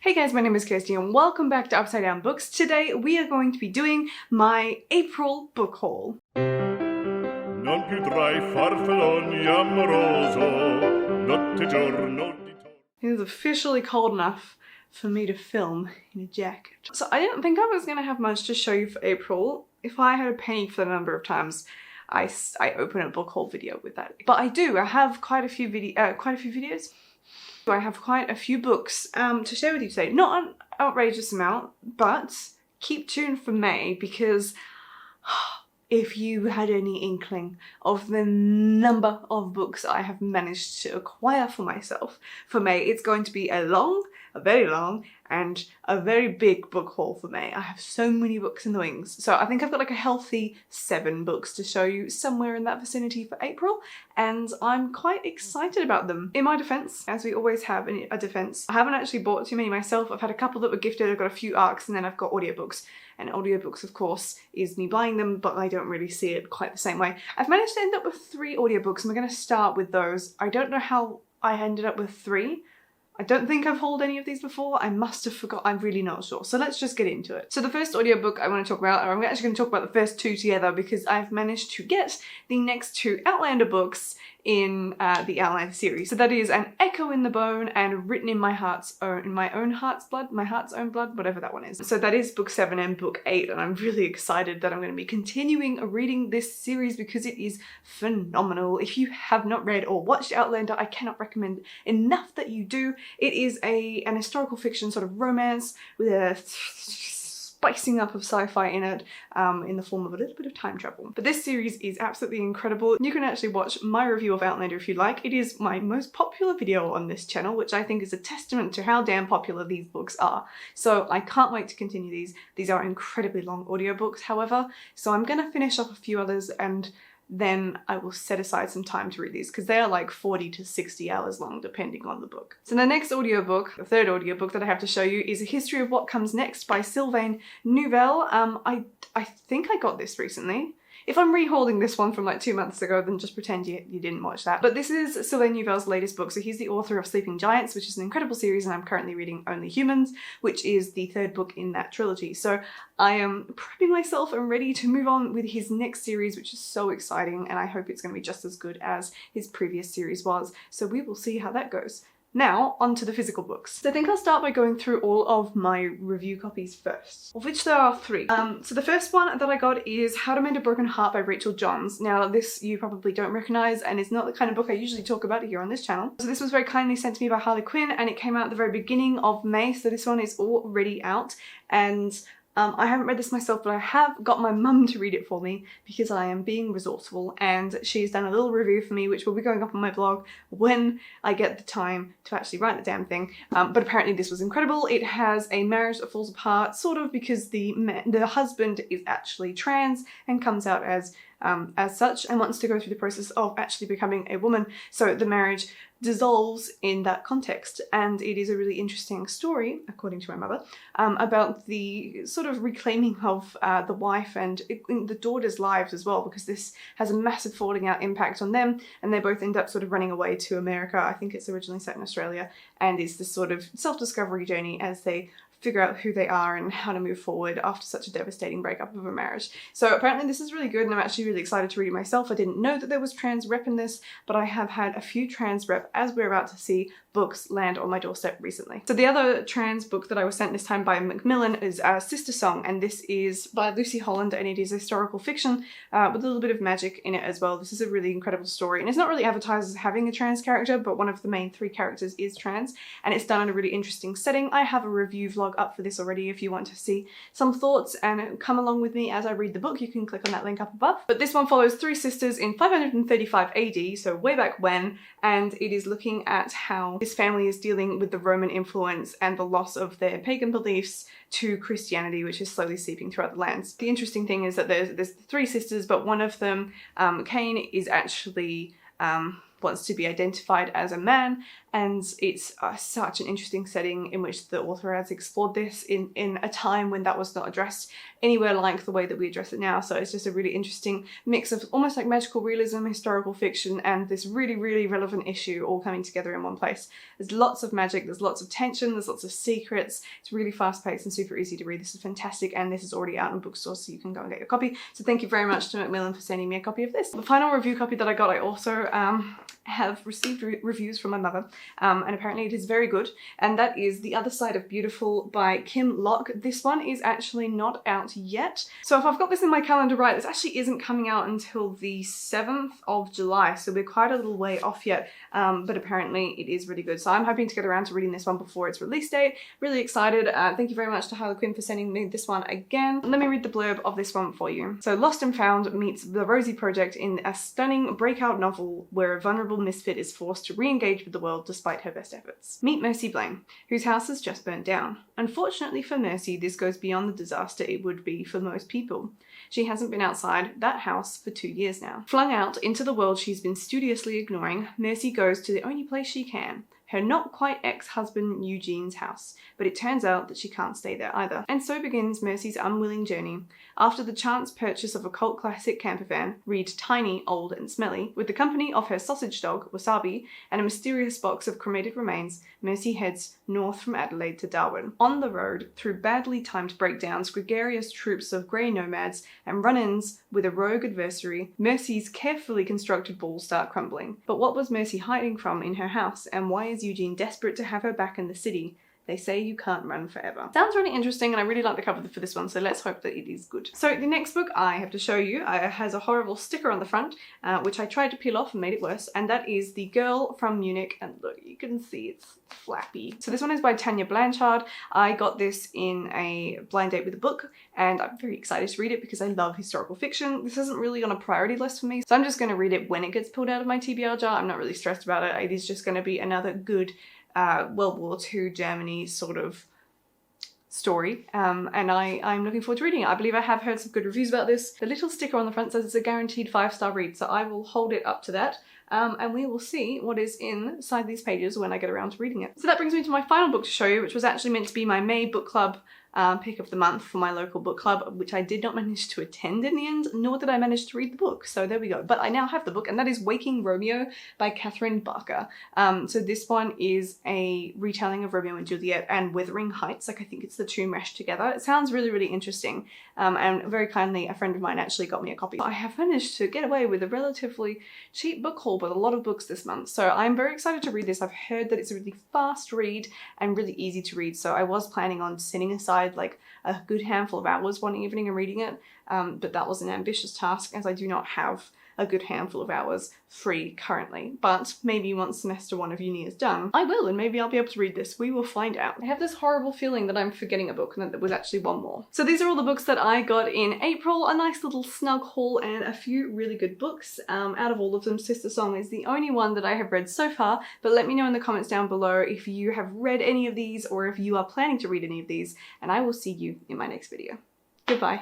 Hey guys, my name is Kirsty and welcome back to Upside Down Books. Today we are going to be doing my April book haul. Non più tra I farfalloni amoroso, notte giorno di torno. It is officially cold enough for me to film in a jacket. So I didn't think I was going to have much to show you for April. If I had a penny for the number of times I open a book haul video with that. But I do. I have quite a few videos. I have quite a few books to share with you today. Not an outrageous amount, but keep tuned for May because if you had any inkling of the number of books I have managed to acquire for myself for May, it's going to be a very long, and a very big book haul for May. I have so many books in the wings. So I think I've got like a healthy 7 books to show you somewhere in that vicinity for April, and I'm quite excited about them. In my defense, as we always have in a defense, I haven't actually bought too many myself. I've had a couple that were gifted, I've got a few ARCs, and then I've got audiobooks. And audiobooks, of course, is me buying them, but I don't really see it quite the same way. I've managed to end up with 3 audiobooks, and we're going to start with those. I don't know how I ended up with 3. I don't think I've hauled any of these before. I must have forgot. I'm really not sure. So let's just get into it. So the first audiobook I want to talk about, or I'm actually going to talk about the first 2 together because I've managed to get the next 2 Outlander books in the Outlander series. So that is An Echo in the Bone and Written in my own heart's blood, my heart's own blood, whatever that one is. So that is book 7 and book 8, and I'm really excited that I'm going to be continuing reading this series because it is phenomenal. If you have not read or watched Outlander, I cannot recommend enough that you do. It is an historical fiction sort of romance with a spicing up of sci-fi in it, in the form of a little bit of time travel. But this series is absolutely incredible. You can actually watch my review of Outlander if you like. It is my most popular video on this channel, which I think is a testament to how damn popular these books are. So I can't wait to continue these. These are incredibly long audiobooks, however, so I'm gonna finish off a few others and then I will set aside some time to read these because they are like 40 to 60 hours long depending on the book. So the next audiobook, the third audiobook that I have to show you is A History of What Comes Next by Sylvain Neuvel. I think I got this recently. If I'm rehauling this one from like 2 months ago, then just pretend you didn't watch that. But this is Sylvain Neuvel's latest book. So he's the author of Sleeping Giants, which is an incredible series, and I'm currently reading Only Humans, which is the 3rd book in that trilogy. So I am prepping myself and ready to move on with his next series, which is so exciting, and I hope it's going to be just as good as his previous series was. So we will see how that goes. Now, onto the physical books. So I think I'll start by going through all of my review copies first, of which there are 3. So the first one that I got is How to Mend a Broken Heart by Rachel Johns. Now this you probably don't recognize and it's not the kind of book I usually talk about here on this channel. So this was very kindly sent to me by Harley Quinn and it came out at the very beginning of May, so this one is already out, and I haven't read this myself, but I have got my mum to read it for me because I am being resourceful, and she's done a little review for me which will be going up on my blog when I get the time to actually write the damn thing. But apparently this was incredible. It has a marriage that falls apart, sort of because the husband is actually trans and comes out as such and wants to go through the process of actually becoming a woman. So the marriage dissolves in that context, and it is a really interesting story, according to my mother, about the sort of reclaiming of the wife and the daughter's lives as well, because this has a massive falling out impact on them, and they both end up sort of running away to America. I think it's originally set in Australia, and is this sort of self-discovery journey as they figure out who they are and how to move forward after such a devastating breakup of a marriage. So apparently this is really good and I'm actually really excited to read it myself. I didn't know that there was trans rep in this, but I have had a few trans rep, as we're about to see, books land on my doorstep recently. So the other trans book that I was sent this time by Macmillan is Sister Song, and this is by Lucy Holland, and it is historical fiction with a little bit of magic in it as well. This is a really incredible story, and it's not really advertised as having a trans character, but one of the main 3 characters is trans, and it's done in a really interesting setting. I have a review vlog up for this already. If you want to see some thoughts and come along with me as I read the book, you can click on that link up above. But this one follows 3 sisters in 535 AD, so way back when, and it is looking at how this family is dealing with the Roman influence and the loss of their pagan beliefs to Christianity, which is slowly seeping throughout the lands. The interesting thing is that there's 3 sisters, but one of them, Cain, is actually wants to be identified as a man, and it's such an interesting setting in which the author has explored this in a time when that was not addressed anywhere like the way that we address it now. So it's just a really interesting mix of almost like magical realism, historical fiction, and this really, really relevant issue all coming together in one place. There's lots of magic, there's lots of tension, there's lots of secrets. It's really fast-paced and super easy to read. This is fantastic, and this is already out in bookstores, so you can go and get your copy. So thank you very much to Macmillan for sending me a copy of this. The final review copy that I got, I also have received reviews from my mother, and apparently it is very good, and that is The Other Side of Beautiful by Kim Locke. This one is actually not out yet. So if I've got this in my calendar right, this actually isn't coming out until the 7th of July, so we're quite a little way off yet, but apparently it is really good. So I'm hoping to get around to reading this one before its release date. Really excited. Thank you very much to Harlequin for sending me this one again. Let me read the blurb of this one for you. So Lost and Found meets The Rosie Project in a stunning breakout novel where a vulnerable misfit is forced to re-engage with the world despite her best efforts. Meet Mercy Blaine, whose house has just burnt down. Unfortunately for Mercy, this goes beyond the disaster it would be for most people. She hasn't been outside that house for 2 years now. Flung out into the world she's been studiously ignoring, Mercy goes to the only place she can, her not-quite-ex-husband Eugene's house, but it turns out that she can't stay there either. And so begins Mercy's unwilling journey. After the chance purchase of a cult classic camper van, read tiny, old and smelly, with the company of her sausage dog, Wasabi, and a mysterious box of cremated remains, Mercy heads north from Adelaide to Darwin. On the road, through badly timed breakdowns, gregarious troops of grey nomads, and run-ins with a rogue adversary, Mercy's carefully constructed balls start crumbling. But what was Mercy hiding from in her house, and why is Eugene desperate to have her back in the city? They say you can't run forever. Sounds really interesting, and I really like the cover for this one, so let's hope that it is good. So the next book I have to show you has a horrible sticker on the front, which I tried to peel off and made it worse, and that is The Girl from Munich, and look, you can see it's flappy. So this one is by Tanya Blanchard. I got this in a blind date with a book, and I'm very excited to read it because I love historical fiction. This isn't really on a priority list for me, so I'm just going to read it when it gets pulled out of my TBR jar. I'm not really stressed about it. It is just going to be another good World War II Germany sort of story, and I'm looking forward to reading it. I believe I have heard some good reviews about this. The little sticker on the front says it's a guaranteed 5-star read, so I will hold it up to that. And we will see what is inside these pages when I get around to reading it. So that brings me to my final book to show you, which was actually meant to be my May book club pick of the month for my local book club, which I did not manage to attend in the end, nor did I manage to read the book. So there we go. But I now have the book, and that is Waking Romeo by Catherine Barker. So this one is a retelling of Romeo and Juliet and Wuthering Heights. Like, I think it's the two meshed together. It sounds really, really interesting. And very kindly, a friend of mine actually got me a copy. I have managed to get away with a relatively cheap book haul, but a lot of books this month. So I'm very excited to read this. I've heard that it's a really fast read and really easy to read. So I was planning on setting aside like a good handful of hours one evening and reading it, but that was an ambitious task as I do not have a good handful of hours free currently. But maybe once semester 1 of uni is done, I will, and maybe I'll be able to read this. We will find out. I have this horrible feeling that I'm forgetting a book and that there was actually one more. So these are all the books that I got in April. A nice little snug haul and a few really good books. Out of all of them, Sister Song is the only one that I have read so far, but let me know in the comments down below if you have read any of these or if you are planning to read any of these, and I will see you in my next video. Goodbye.